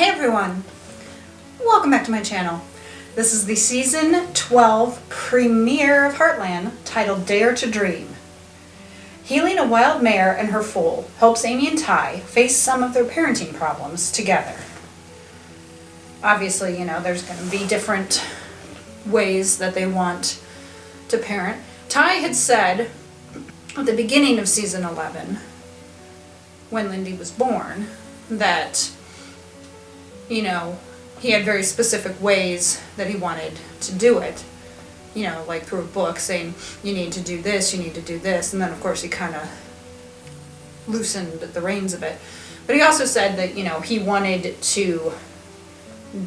Hey everyone, welcome back to my channel. This is the season 12 premiere of Heartland titled Dare to Dream. Healing a wild mare and her foal helps Amy and Ty face some of their parenting problems together. Obviously, there's going to be different ways that they want to parent. Ty had said at the beginning of season 11, when Lindy was born, that he had very specific ways that he wanted to do it. Like through a book saying, you need to do this, you need to do this. And then, of course, he kind of loosened the reins a bit. But he also said that, he wanted to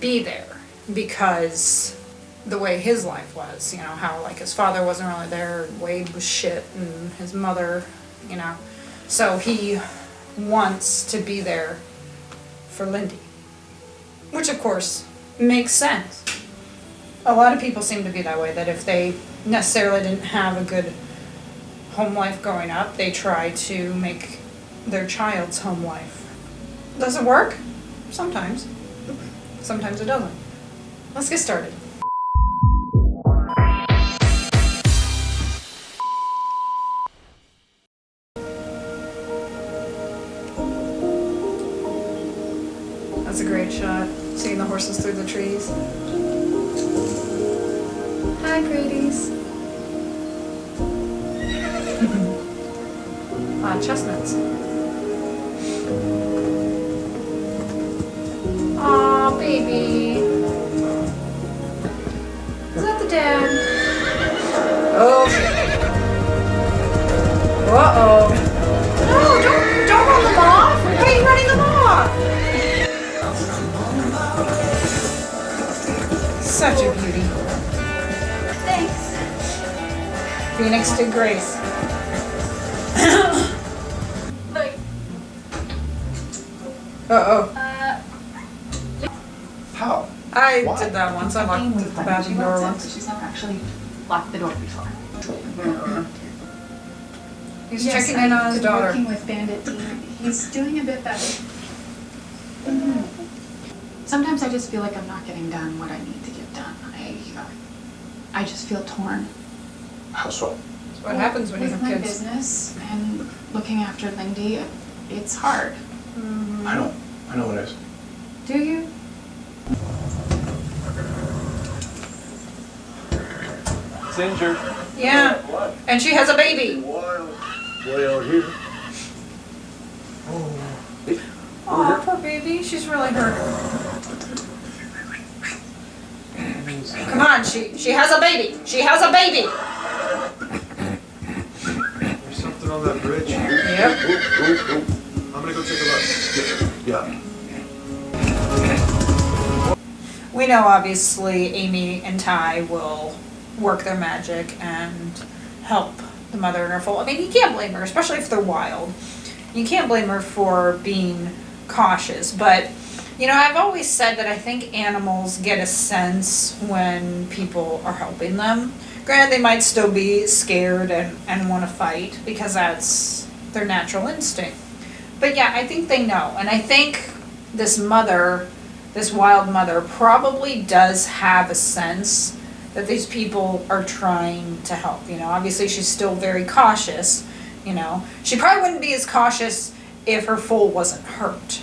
be there because the way his life was, how, like, his father wasn't really there, and Wade was shit, and his mother, So he wants to be there for Lindy. Which, of course, makes sense. A lot of people seem to be that way, that if they necessarily didn't have a good home life growing up, they try to make their child's home life. Does it work? Sometimes. Sometimes it doesn't. Let's get started. That's a great shot. Seeing the horses through the trees. Hi, pretties. Chestnuts. Aw, baby. Is that the dad? Oh. Uh-oh. No, don't run them off. Why are you running them off? Such a beauty. Thanks. Phoenix to Grace. Uh-oh. How? I Why? did that once. I locked the bathroom door once. She's never actually locked the door before. He's checking in on his daughter. Working with Bandit Dean. He's doing a bit better. Sometimes I just feel like I'm not getting done what I need to get done. I just feel torn. How so? That's what happens when you have With my kids. business and looking after Lindy, it's hard. I know it is. Do you? It's injured. Yeah, and she has a baby. Way out here. Oh, poor baby. She's really hurt. Come on, she has a baby. She has a baby. There's something on that bridge. Yep. I'm gonna go take a look. Yeah. We know, obviously, Amy and Ty will work their magic and help the mother and her foal. I mean, you can't blame her, especially if they're wild. You can't blame her for being cautious, but I've always said that I think animals get a sense when people are helping them. Granted, they might still be scared and want to fight because that's their natural instinct. But yeah, I think they know. And I think this wild mother probably does have a sense that these people are trying to help. Obviously she's still very cautious. She probably wouldn't be as cautious if her foal wasn't hurt.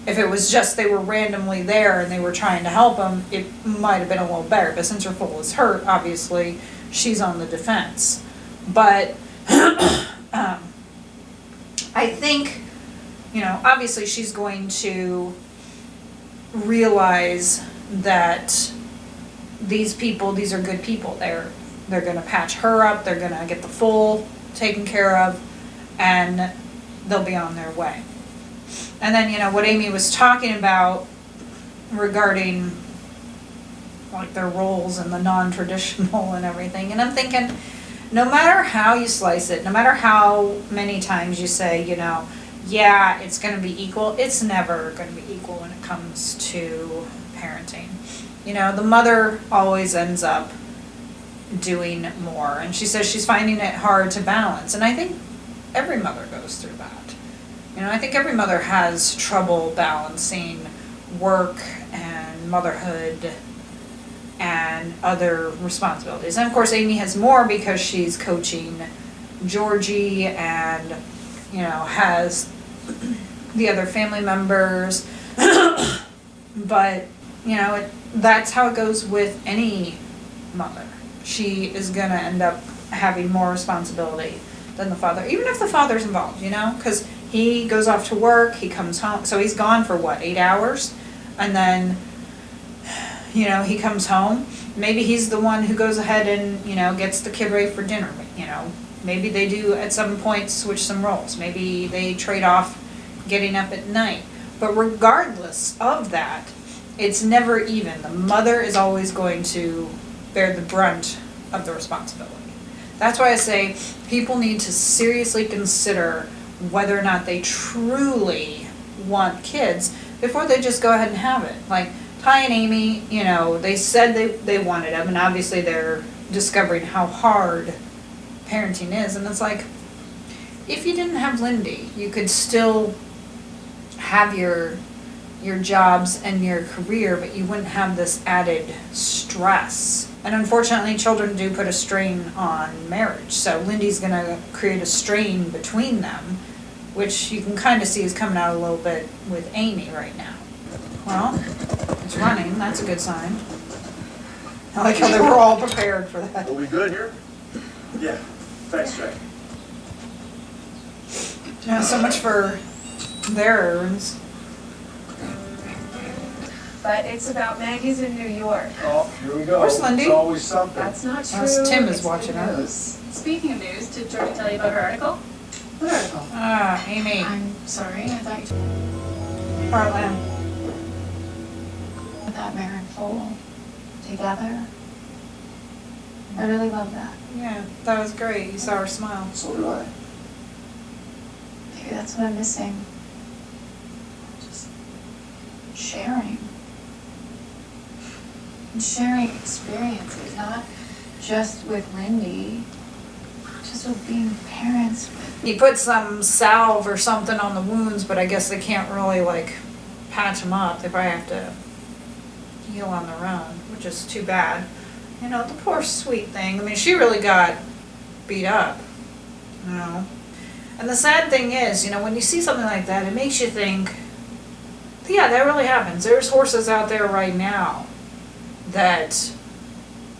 If it was just they were randomly there and they were trying to help them, it might have been a little better. But since her foal is hurt, obviously, she's on the defense. But I think, obviously she's going to realize that these are good people. They're going to patch her up. They're going to get the foal taken care of, and they'll be on their way. And then, what Amy was talking about regarding, like, their roles and the non-traditional and everything. And I'm thinking, no matter how you slice it, no matter how many times you say, yeah, it's going to be equal, it's never going to be equal when it comes to parenting. The mother always ends up doing more. And she says she's finding it hard to balance. And I think every mother goes through that. I think every mother has trouble balancing work and motherhood and other responsibilities. And of course Amy has more because she's coaching Georgie and, has the other family members. But, that's how it goes with any mother. She is gonna end up having more responsibility than the father, even if the father's involved, because he goes off to work, he comes home, so he's gone for 8 hours? And then, he comes home, maybe he's the one who goes ahead and, gets the kid ready for dinner, maybe they do at some point switch some roles, maybe they trade off getting up at night. But regardless of that, it's never even. The mother is always going to bear the brunt of the responsibility. That's why I say people need to seriously consider whether or not they truly want kids before they just go ahead and have it. Like Ty and Amy, they said they wanted them, and obviously they're discovering how hard parenting is. And it's like, if you didn't have Lindy, you could still have your jobs and your career, but you wouldn't have this added stress. And unfortunately, children do put a strain on marriage. So Lindy's gonna create a strain between them, which you can kind of see is coming out a little bit with Amy right now. Well, it's running, that's a good sign. I like how they were all prepared for that. Are we good here? Yeah. Thanks, Jack. Yeah, so much for their errands. But it's about Maggie's in New York. Oh, here we go. Where's Lindy? It's always something. That's not true. Unless Tim is It's watching good her. news. Speaking of news, did Jordan tell you about her article? What article? Amy. I'm sorry, I thought you Heartland. with that Mare and Foal together. I really love that. Yeah, that was great. You saw her smile. So do I. Maybe that's what I'm missing. Just sharing. And sharing experiences, not just with Lindy, just with being parents with. You put some salve or something on the wounds, but I guess they can't really patch them up. They probably have to heal on their own, which is too bad. The poor sweet thing. I mean, she really got beat up, And the sad thing is, when you see something like that, it makes you think, yeah, that really happens. There's horses out there right now that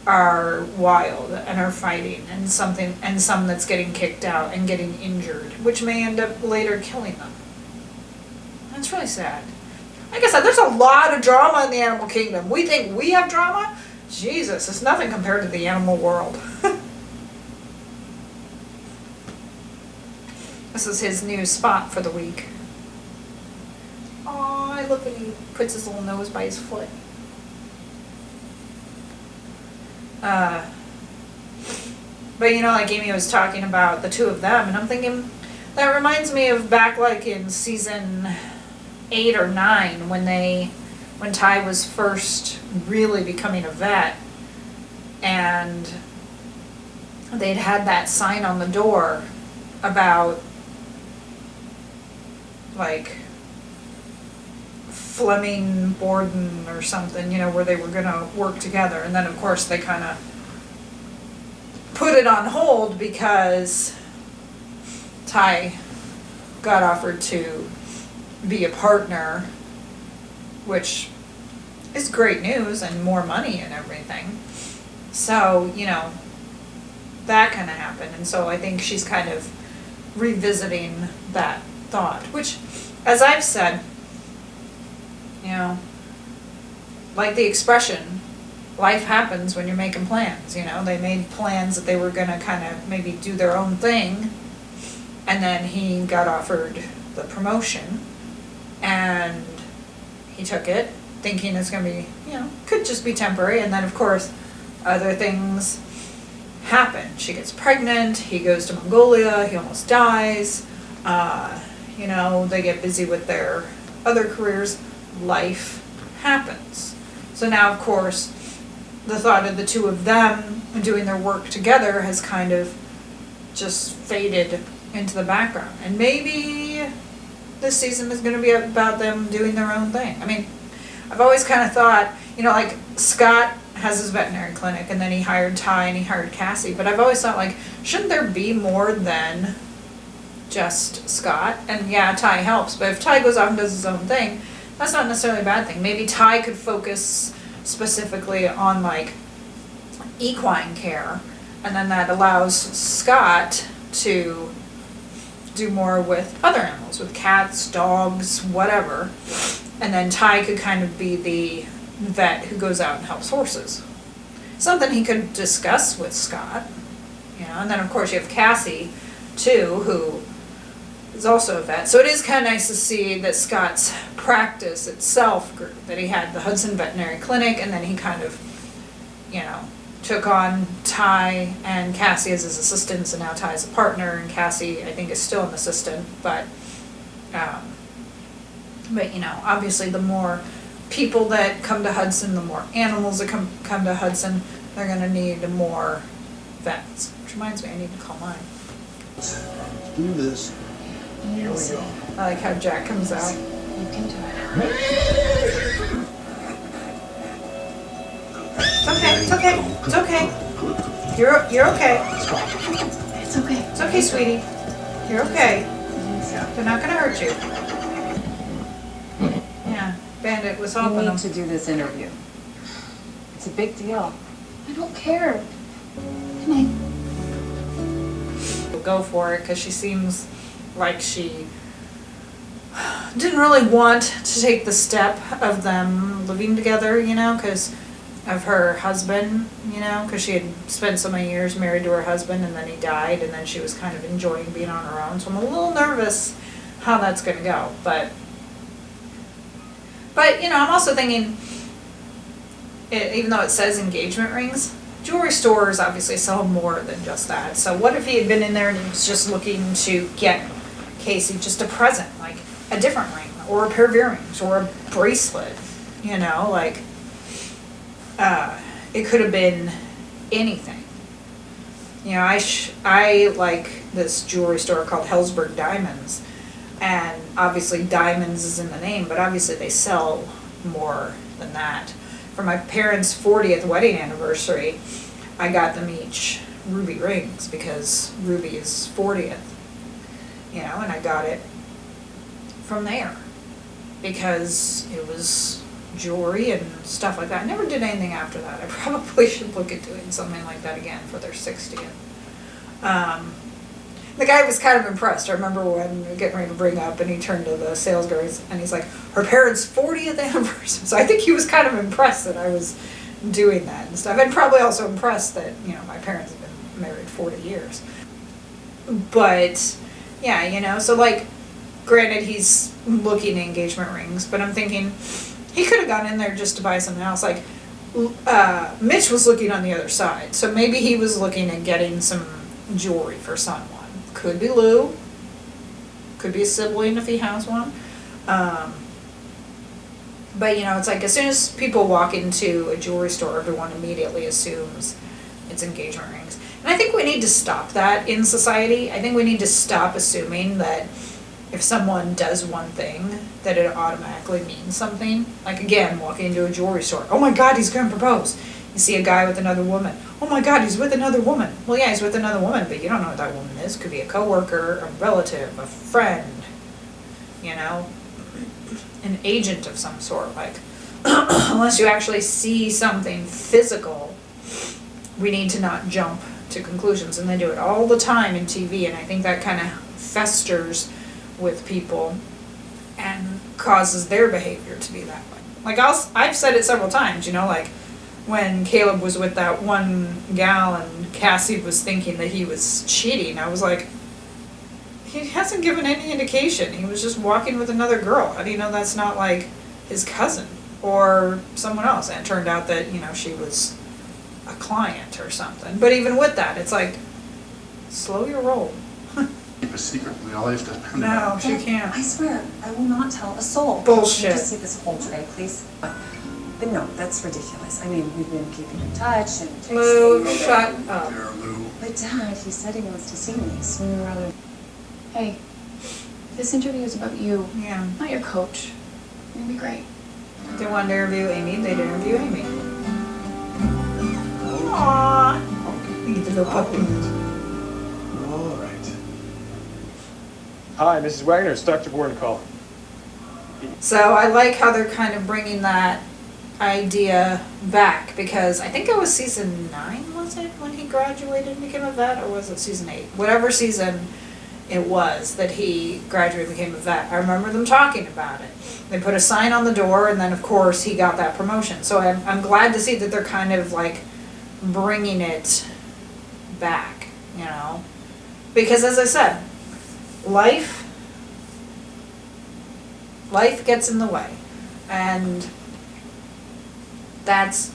are wild and are fighting, and some that's getting kicked out and getting injured, which may end up later killing them. That's really sad. Like I said, there's a lot of drama in the animal kingdom. We think we have drama? Jesus, it's nothing compared to the animal world. This is his new spot for the week. Aw, I love when he puts his little nose by his foot. But like Amy was talking about the two of them, and I'm thinking, that reminds me of back in season 8 or 9 when Ty was first really becoming a vet, and they'd had that sign on the door about Fleming Borden or something, where they were gonna work together, and then of course they kind of put it on hold because Ty got offered to be a partner, which is great news and more money and everything. So, that kind of happened. And so I think she's kind of revisiting that thought, which, as I've said, like the expression, life happens when you're making plans. They made plans that they were going to kind of maybe do their own thing, and then he got offered the promotion, and he took it, thinking it's going to be, could just be temporary, and then of course other things happen. She gets pregnant, he goes to Mongolia, he almost dies, they get busy with their other careers, life happens. So now of course the thought of the two of them doing their work together has kind of just faded into the background. And maybe this season is going to be about them doing their own thing. I mean, I've always kind of thought, you know, like Scott has his veterinary clinic and then he hired Ty and he hired Cassie, but I've always thought like, shouldn't there be more than just Scott? And yeah, Ty helps, but if Ty goes off and does his own thing, that's not necessarily a bad thing. Maybe Ty could focus specifically on like equine care, and then that allows Scott to do more with other animals, with cats, dogs, whatever. And then Ty could kind of be the vet who goes out and helps horses. Something he could discuss with Scott, you know. And then of course you have Cassie too, who is also a vet. So it is kind of nice to see that Scott's practice itself grew, that he had the Hudson Veterinary Clinic, and then he kind of, you know, took on Ty and Cassie as his assistants, and now Ty's a partner, and Cassie, I think, is still an assistant, but you know, obviously the more people that come to Hudson, the more animals that come to Hudson, they're gonna need more vets. Which reminds me, I need to call mine. Do this. Here we go. I like how Jack comes out. You can do it. It's okay, it's okay, it's okay. You're okay. It's okay. It's okay, sweetie. You're okay. They're not gonna hurt you. Yeah, Bandit was helping You him. need to do this interview. It's a big deal. I don't care. Can I? Go for it, because she seems like she didn't really want to take the step of them living together, you know, because of her husband, you know, because she had spent so many years married to her husband and then he died, and then she was kind of enjoying being on her own. So I'm a little nervous how that's going to go. But you know, I'm also thinking, even though it says engagement rings, jewelry stores obviously sell more than just that. So what if he had been in there and he was just looking to get Casey just a present, like a different ring or a pair of earrings or a bracelet, you know, like it could have been anything. You know, I like this jewelry store called Hellsberg Diamonds, and obviously diamonds is in the name, but obviously they sell more than that. For my parents' 40th wedding anniversary, I got them each ruby rings because Ruby is 40th, you know, and I got it from there because it was jewelry and stuff like that. I never did anything after that. I probably should look at doing something like that again for their 60th. The guy was kind of impressed. I remember when we were getting ready to bring up, and he turned to the sales girl and he's like, her parents' 40th anniversary. So I think he was kind of impressed that I was doing that and stuff. And probably also impressed that, you know, my parents have been married 40 years. But, yeah, you know, so like, granted, he's looking at engagement rings, but I'm thinking he could have gone in there just to buy something else. Like, Mitch was looking on the other side. So maybe he was looking at getting some jewelry for someone. Could be Lou. Could be a sibling if he has one. But you know, it's like as soon as people walk into a jewelry store, everyone immediately assumes it's engagement rings. And I think we need to stop that in society. I think we need to stop assuming that if someone does one thing, that it automatically means something. Like again, walking into a jewelry store. Oh my God, he's going to propose. You see a guy with another woman. Oh my God, he's with another woman. Well, yeah, he's with another woman, but you don't know what that woman is. Could be a coworker, a relative, a friend, you know, an agent of some sort. Like, unless you actually see something physical, we need to not jump to conclusions. And they do it all the time in TV, and I think that kind of festers with people and causes their behavior to be that way. Like, I've said it several times, you know, like, when Caleb was with that one gal and Cassie was thinking that he was cheating, I was like, he hasn't given any indication. He was just walking with another girl. How do you know that's not like his cousin or someone else? And it turned out that, you know, she was a client or something. But even with that, it's like, slow your roll. Keep a secret. We all have to. No, she can't. I swear, I will not tell a soul. Bullshit. Can you just see this whole tray, please? But no, that's ridiculous. I mean, we've been keeping in touch and texting. Lou, shut up. There, Lou. But Dad, he said he wants to see me sooner rather. Hey, this interview is about you, Yeah. not your coach. You're gonna be great. If they wanted to interview Amy, they'd interview Amy. Aww. Look at the little puppy. All right. Hi, Mrs. Wagner. It's Dr. Gordon calling. So I like how they're kind of bringing that idea back, because I think it was season 9, was it, when he graduated and became a vet, or was it season 8? Whatever season it was that he graduated and became a vet. I remember them talking about it. They put a sign on the door, and then of course he got that promotion. So I'm glad to see that they're kind of like bringing it back, you know, because as I said, life gets in the way, and that's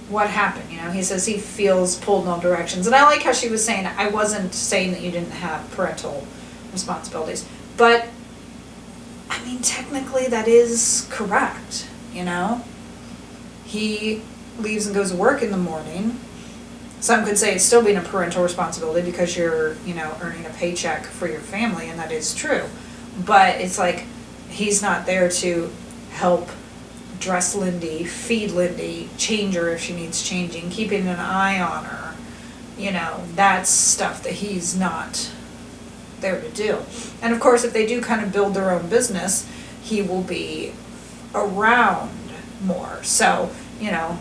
what happened, you know. He says he feels pulled in all directions, and I like how she was saying, I wasn't saying that you didn't have parental responsibilities, but I mean, technically that is correct, you know. He leaves and goes to work in the morning. Some could say it's still being a parental responsibility because you're, you know, earning a paycheck for your family, and that is true, but it's like he's not there to help dress Lindy, feed Lindy, change her if she needs changing, keeping an eye on her. You know, that's stuff that he's not there to do. And of course, if they do kind of build their own business, he will be around more. So, you know,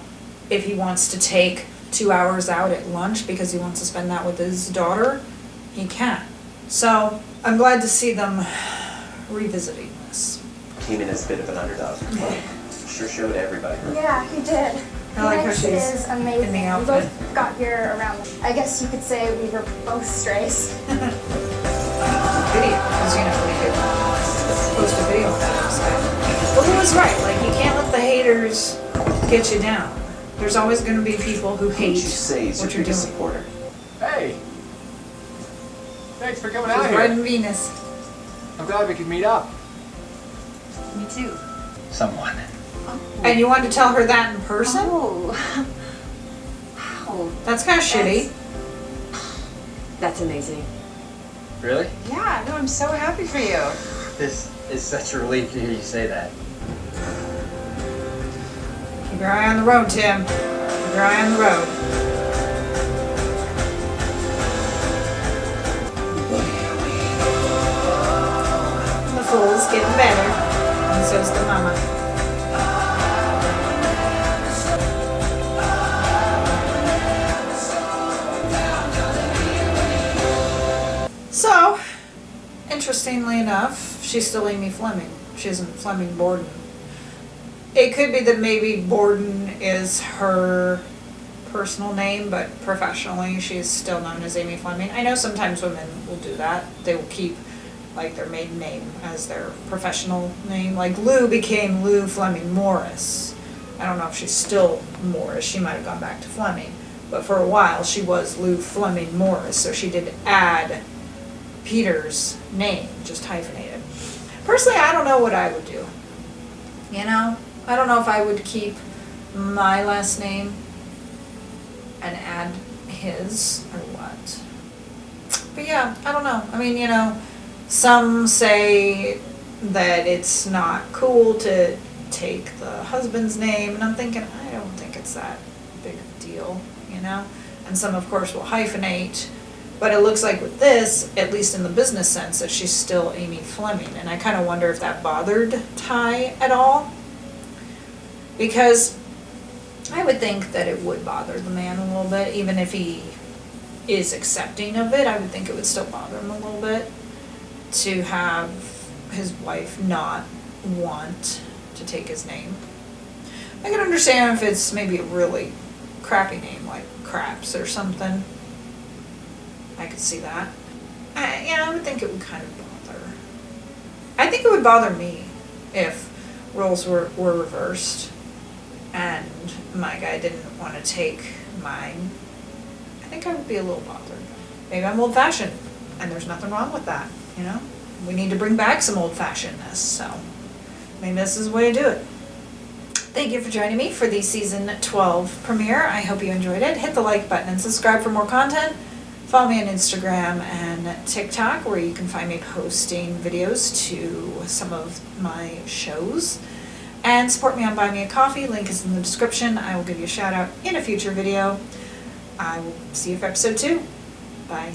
if he wants to take 2 hours out at lunch because he wants to spend that with his daughter, he can. So I'm glad to see them revisiting this. Came in as a bit of an underdog. Sure showed everybody. Yeah, he did. I like how Phoenix she's is amazing. in the We outfit. both got here around. I guess you could say we were both strays. Video, because you know we could post a video of that. So. But he was right. Like, you can't let the haters get you down. There's always going to be people who hate Who'd you say is your what you're doing. biggest supporter? Hey! Thanks for coming She's out here. riding Venus. I'm glad we could meet up. Me too. Someone. And you wanted to tell her that in person? Oh. Wow. That's kind of shitty. That's amazing. Really? Yeah, no, I'm so happy for you. This is such a relief to hear you say that. Keep your eye on the road, Tim. Keep your eye on the road. The fool's getting better, and so's the mama. So, interestingly enough, she's still Amy Fleming. She isn't Fleming Borden. It could be that maybe Borden is her personal name, but professionally she's still known as Amy Fleming. I know sometimes women will do that. They will keep like their maiden name as their professional name. Like Lou became Lou Fleming Morris. I don't know if she's still Morris. She might have gone back to Fleming. But for a while she was Lou Fleming Morris, so she did add Peter's name, just hyphenated. Personally, I don't know what I would do. You know? I don't know if I would keep my last name and add his or what. But yeah, I don't know. I mean, you know, some say that it's not cool to take the husband's name, and I'm thinking, I don't think it's that big a deal, you know? And some, of course, will hyphenate. But it looks like with this, at least in the business sense, that she's still Amy Fleming. And I kind of wonder if that bothered Ty at all. Because I would think that it would bother the man a little bit. Even if he is accepting of it, I would think it would still bother him a little bit to have his wife not want to take his name. I can understand if it's maybe a really crappy name, like Craps or something. I could see that. I would think it would kind of bother. I think it would bother me if roles were reversed and my guy didn't want to take mine. I think I would be a little bothered. Maybe I'm old-fashioned, and there's nothing wrong with that, you know? We need to bring back some old-fashionedness, so maybe this is the way to do it. Thank you for joining me for the season 12 premiere. I hope you enjoyed it. Hit the like button and subscribe for more content. Follow me on Instagram and TikTok, where you can find me posting videos to some of my shows. And support me on Buy Me a Coffee, link is in the description. I will give you a shout out in a future video. I will see you for episode 2. Bye.